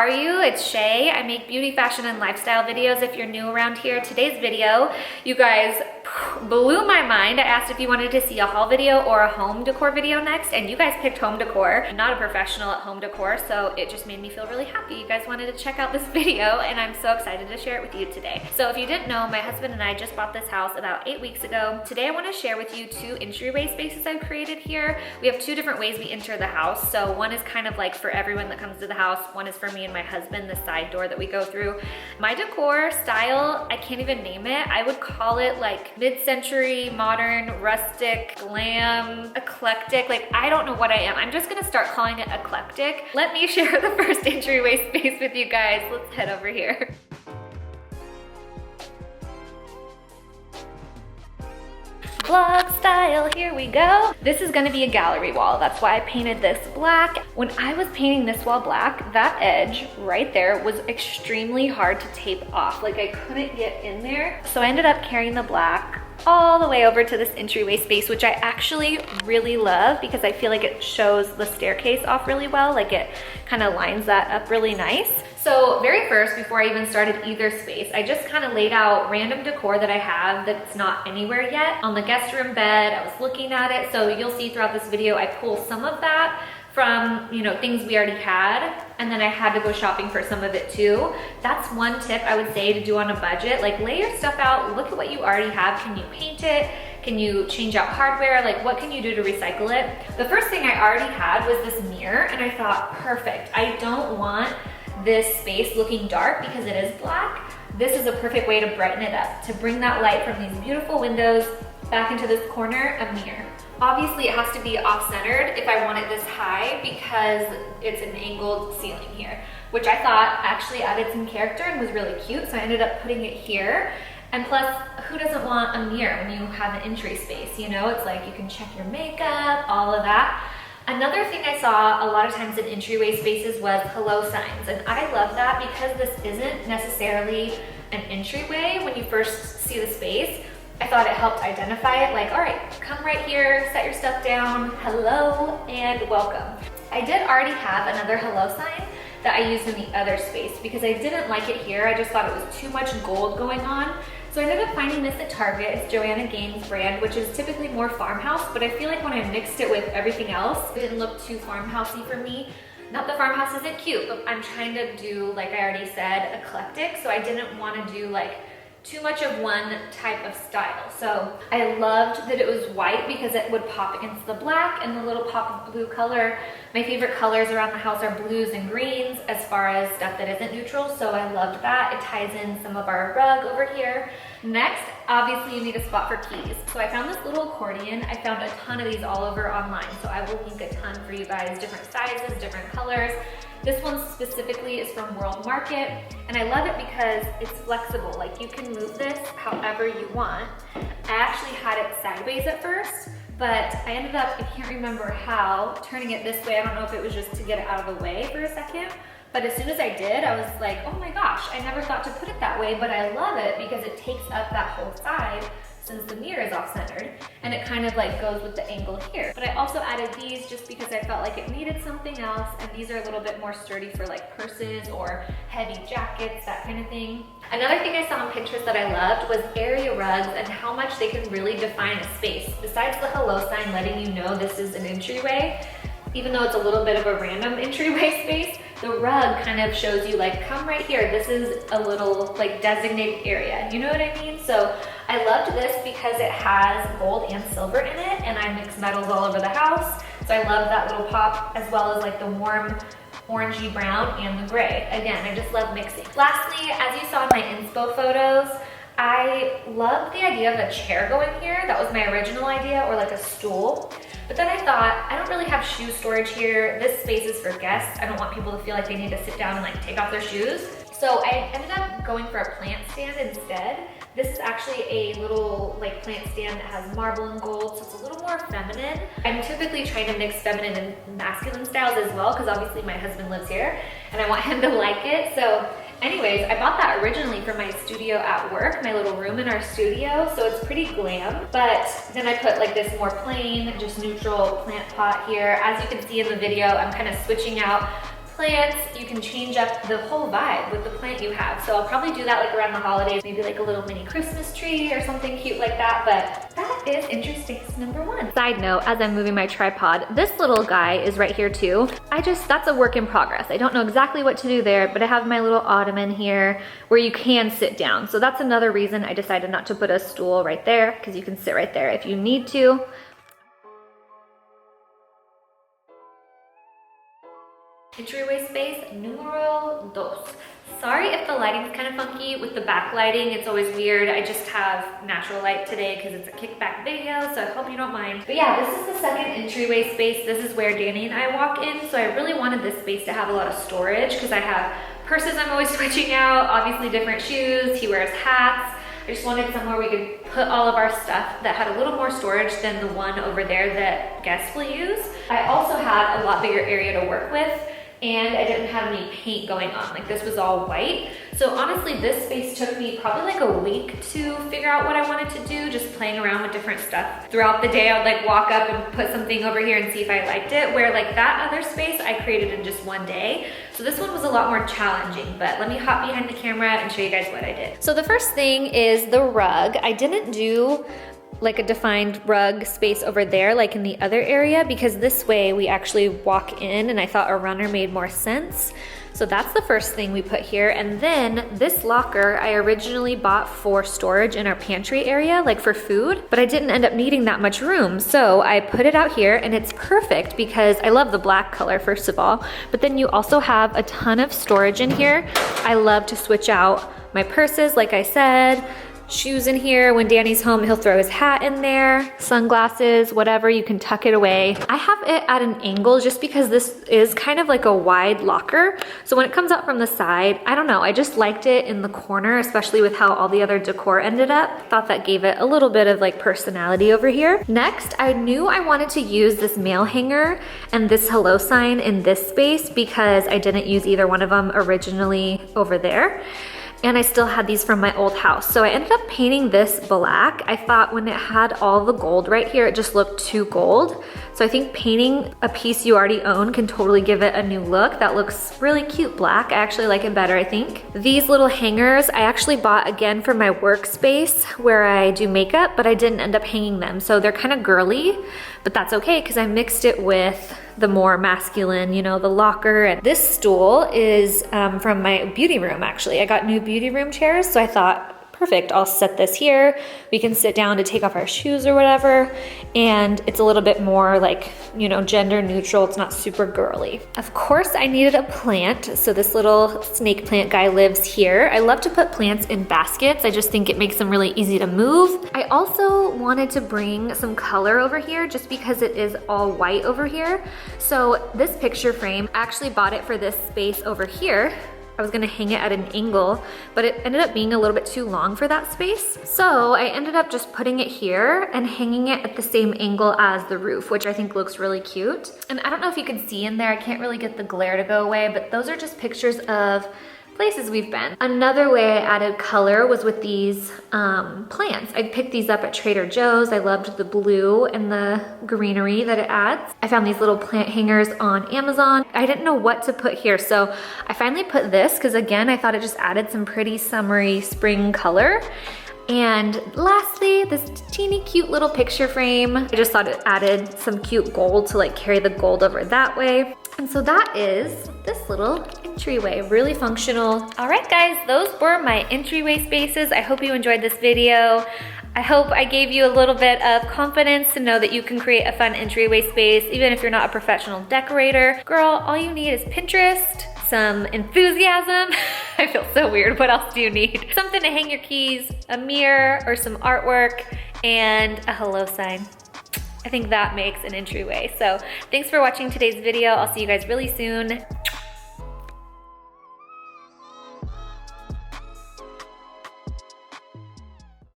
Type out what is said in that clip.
are you? It's Shay. I make beauty, fashion, and lifestyle videos if you're new around here. Today's video, you guys blew my mind. I asked if you wanted to see a haul video or a home decor video next, and you guys picked home decor. I'm not a professional at home decor, so it just made me feel really happy. You guys wanted to check out this video, and I'm so excited to share it with you today. So if you didn't know, my husband and I just bought this house about 8 weeks ago. Today I want to share with you 2 entryway spaces I've created here. We have 2 different ways we enter the house. So one is kind of like for everyone that comes to the house. One is for me and my husband, the side door that we go through. My decor style, I can't even name it. I would call it like mid-century, modern, rustic, glam, eclectic. Like, I don't know what I am. I'm just gonna start calling it eclectic. Let me share the first entryway space with you guys. Let's head over here. Vlog style, here we go. This is gonna be a gallery wall. That's why I painted this black. When I was painting this wall black, that edge right there was extremely hard to tape off. Like, I couldn't get in there. So I ended up carrying the black all the way over to this entryway space, which I actually really love because I feel like it shows the staircase off really well. Like, it kind of lines that up really nice. So very first, before I even started either space, I just kind of laid out random decor that I have that's not anywhere yet. On the guest room bed, I was looking at it. So you'll see throughout this video, I pull some of that from, you know, things we already had, and then I had to go shopping for some of it too. That's one tip I would say to do on a budget. Like, lay your stuff out, look at what you already have. Can you paint it? Can you change out hardware? Like, what can you do to recycle it? The first thing I already had was this mirror, and I thought, perfect. I don't want this space looking dark because it is black. This is a perfect way to brighten it up, to bring that light from these beautiful windows back into this corner, a mirror. Obviously it has to be off-centered if I want it this high because it's an angled ceiling here, which I thought actually added some character and was really cute. So I ended up putting it here. And plus, who doesn't want a mirror when you have an entry space? You know, it's like you can check your makeup, all of that. Another thing I saw a lot of times in entryway spaces was hello signs. And I love that because this isn't necessarily an entryway when you first see the space. I thought it helped identify it, like, all right, come right here, set your stuff down, hello, and welcome. I did already have another hello sign that I used in the other space because I didn't like it here. I just thought it was too much gold going on. So I ended up finding this at Target. It's Joanna Gaines brand, which is typically more farmhouse, but I feel like when I mixed it with everything else, it didn't look too farmhousey for me. Not that farmhouse isn't cute, but I'm trying to do, like I already said, eclectic. So I didn't want to do like too much of one type of style. So I loved that it was white because it would pop against the black and the little pop of blue color. My favorite colors around the house are blues and greens as far as stuff that isn't neutral. So I loved that. It ties in some of our rug over here. Next, obviously you need a spot for keys. So I found this little accordion. I found a ton of these all over online. So I will link a ton for you guys, different sizes, different colors. This one specifically is from World Market, and I love it because it's flexible. Like, you can move this however you want. I actually had it sideways at first, but I ended up, I can't remember how, turning it this way. I don't know if it was just to get it out of the way for a second, but as soon as I did, I was like, oh my gosh, I never thought to put it that way, but I love it because it takes up that whole side since the mirror is off-centered, and it kind of like goes with the angle here. But I also added these just because I felt like it needed something else, and these are a little bit more sturdy for like purses or heavy jackets, that kind of thing. Another thing I saw on Pinterest that I loved was area rugs and how much they can really define a space. Besides the hello sign letting you know this is an entryway, even though it's a little bit of a random entryway space, the rug kind of shows you like, come right here. This is a little like designated area. You know what I mean? So I loved this because it has gold and silver in it, and I mix metals all over the house. So I love that little pop, as well as like the warm orangey brown and the gray. Again, I just love mixing. Lastly, as you saw in my inspo photos, I loved the idea of a chair going here. That was my original idea, or like a stool. But then I thought, I don't really have shoe storage here. This space is for guests. I don't want people to feel like they need to sit down and like take off their shoes. So I ended up going for a plant stand instead. This is actually a little like plant stand that has marble and gold, so it's a little more feminine. I'm typically trying to mix feminine and masculine styles as well, because obviously my husband lives here and I want him to like it. So anyways, I bought that originally for my studio at work, my little room in our studio, so it's pretty glam. But then I put like this more plain, just neutral plant pot here. As you can see in the video, I'm kind of switching out plants, you can change up the whole vibe with the plant you have. So I'll probably do that like around the holidays, maybe like a little mini Christmas tree or something cute like that. But that is entry space number 1. Side note, as I'm moving my tripod, this little guy is right here too. That's a work in progress. I don't know exactly what to do there, but I have my little ottoman here where you can sit down. So that's another reason I decided not to put a stool right there, because you can sit right there if you need to. Entryway space numero 2. Sorry if the lighting's kind of funky with the backlighting. It's always weird. I just have natural light today because it's a kickback video, so I hope you don't mind. But yeah, this is the second entryway space. This is where Danny and I walk in, so I really wanted this space to have a lot of storage because I have purses I'm always switching out, obviously different shoes, he wears hats. I just wanted somewhere we could put all of our stuff that had a little more storage than the one over there that guests will use. I also had a lot bigger area to work with, and I didn't have any paint going on. Like, this was all white. So honestly, this space took me probably like a week to figure out what I wanted to do, just playing around with different stuff. Throughout the day, I would like walk up and put something over here and see if I liked it, where like that other space I created in just one day. So this one was a lot more challenging, but let me hop behind the camera and show you guys what I did. So the first thing is the rug. I didn't do like a defined rug space over there like in the other area, because this way we actually walk in and I thought a runner made more sense. So that's the first thing we put here. And then this locker I originally bought for storage in our pantry area, like for food, but I didn't end up needing that much room. So I put it out here, and it's perfect because I love the black color, first of all, but then you also have a ton of storage in here. I love to switch out my purses, like I said, shoes in here. When Danny's home, he'll throw his hat in there, sunglasses, whatever, you can tuck it away. I have it at an angle just because this is kind of like a wide locker. So when it comes out from the side, I don't know, I just liked it in the corner, especially with how all the other decor ended up. Thought that gave it a little bit of like personality over here. Next, I knew I wanted to use this mail hanger and this hello sign in this space because I didn't use either one of them originally over there. And I still had these from my old house. So I ended up painting this black. I thought when it had all the gold right here, it just looked too gold. So I think painting a piece you already own can totally give it a new look. That looks really cute black. I actually like it better, I think. These little hangers I actually bought again for my workspace where I do makeup, but I didn't end up hanging them. So they're kind of girly, but that's okay because I mixed it with the more masculine, you know, the locker. And this stool is from my beauty room, actually. I got new beauty room chairs, so I thought, perfect, I'll set this here. We can sit down to take off our shoes or whatever. And it's a little bit more like, you know, gender neutral. It's not super girly. Of course, I needed a plant. So this little snake plant guy lives here. I love to put plants in baskets. I just think it makes them really easy to move. I also wanted to bring some color over here just because it is all white over here. So this picture frame, I actually bought it for this space over here. I was gonna hang it at an angle, but it ended up being a little bit too long for that space. So I ended up just putting it here and hanging it at the same angle as the roof, which I think looks really cute. And I don't know if you can see in there, I can't really get the glare to go away, but those are just pictures of places we've been. Another way I added color was with these plants. I picked these up at Trader Joe's. I loved the blue and the greenery that it adds. I found these little plant hangers on Amazon. I didn't know what to put here, so I finally put this because again, I thought it just added some pretty summery spring color. And lastly, this teeny cute little picture frame. I just thought it added some cute gold to like carry the gold over that way. And so that is this little entryway, really functional. All right guys, those were my entryway spaces. I hope you enjoyed this video. I hope I gave you a little bit of confidence to know that you can create a fun entryway space, even if you're not a professional decorator. Girl, all you need is Pinterest, some enthusiasm. I feel so weird. What else do you need? Something to hang your keys, a mirror or some artwork, and a hello sign. I think that makes an entryway. So thanks for watching today's video. I'll see you guys really soon.